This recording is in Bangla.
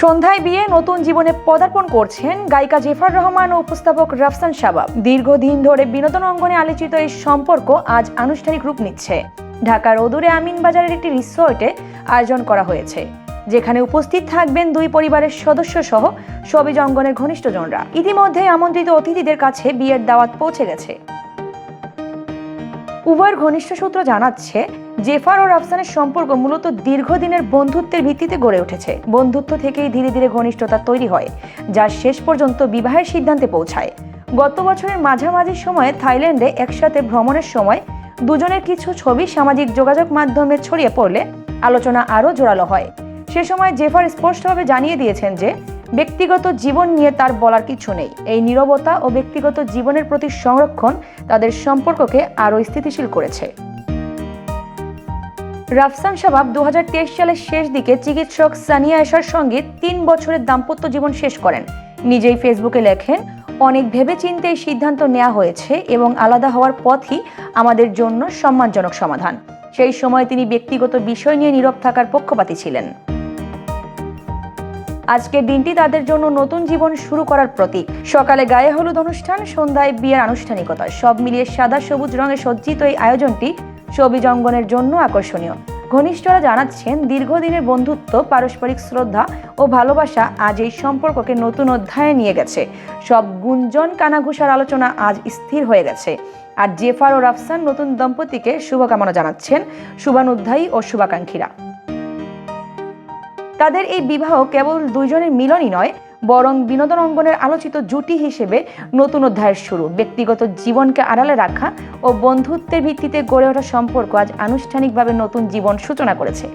সন্ধ্যায় বিয়ে নতুন জীবনে পদার্পণ করছেন গায়িকা জেফার রহমান ও উপস্থাপক রাফসান শাবাব। দীর্ঘদিন ধরে বিনোদন অঙ্গনে আলোচিত এই সম্পর্ক আজ আনুষ্ঠানিক রূপ নিচ্ছে। ঢাকার অদূরে আমিনবাজারের একটি রিসোর্টে আয়োজন করা হয়েছে, যেখানে উপস্থিত থাকবেন দুই পরিবারের সদস্য সহ শোবিজ অঙ্গনের ঘনিষ্ঠজনরা। ইতিমধ্যে আমন্ত্রিত অতিথিদের কাছে বিয়ের দাওয়াত পৌঁছে গেছে। উভয়ের ঘনিষ্ঠ সূত্র জানাচ্ছে, জেফার ও রাফসানের সম্পর্ক মূলত দীর্ঘদিনের বন্ধুত্বের ভিত্তিতে গড়ে উঠেছে। বন্ধুত্ব থেকেই ধীরে ধীরে ঘনিষ্ঠতা তৈরি হয়, যা শেষ পর্যন্ত বিবাহের সিদ্ধান্তে পৌঁছায়। গত বছরের মাঝামাঝি সময়ে থাইল্যান্ডে একসাথে ভ্রমণের সময় দুজনের কিছু ছবি সামাজিক যোগাযোগ মাধ্যমে ছড়িয়ে পড়লে আলোচনা আরও জোরালো হয়। সে সময় জেফার স্পষ্টভাবে জানিয়ে দিয়েছেন যে ব্যক্তিগত জীবন নিয়ে তার বলার কিছু নেই। এই নীরবতা ও ব্যক্তিগত জীবনের প্রতি সংরক্ষণ তাদের সম্পর্ককে আরও স্থিতিশীল করেছে। রাফসান শাবাব 2023 সালের শেষ দিকে চিকিৎসক সানিয়া আয়েশার সঙ্গে 3 বছরের দাম্পত্য জীবন শেষ করেন। নিজেই ফেসবুকে লেখেন, অনেক ভেবেচিন্তে এই সিদ্ধান্ত নেওয়া হয়েছে এবং আলাদা হওয়ার পথই আমাদের জন্য সম্মানজনক সমাধান। সেই সময় তিনি ব্যক্তিগত বিষয় নিয়ে নীরব থাকার পক্ষপাতী ছিলেন। আজকের দিনটি তাদের জন্য নতুন জীবন শুরু করার প্রতীক। সকালে গায়ে হলুদ অনুষ্ঠান, সন্ধ্যায় বিয়ের আনুষ্ঠানিকতা, সব মিলিয়ে সাদা সবুজ রঙে সজ্জিত এই আয়োজনটি শোবিজ অঙ্গনের জন্য আকর্ষণীয়। ঘনিষ্ঠরা জানাচ্ছেন, দীর্ঘদিনের বন্ধুত্ব, পারস্পরিক শ্রদ্ধা ও ভালোবাসা আজ এই সম্পর্ককে নতুন অধ্যায়ে নিয়ে গেছে। সব গুঞ্জন কানাঘুষার আলোচনা আজ স্থির হয়ে গেছে। আর জেফার ও রাফসান নতুন দম্পতিকে শুভকামনা জানাচ্ছেন শুভানুধ্যায়ী ও শুভাকাঙ্ক্ষীরা। তাদের এই বিবাহ কেবল দুইজনের মিলনই নয়, বরং বিনোদন অঙ্গনের আলোচিত জুটি হিসেবে নতুন অধ্যায়ের শুরু। ব্যক্তিগত জীবনকে আড়ালে রাখা ও বন্ধুত্বের ভিত্তিতে গড়ে ওঠা সম্পর্ক আজ আনুষ্ঠানিকভাবে নতুন জীবন সূচনা করেছে।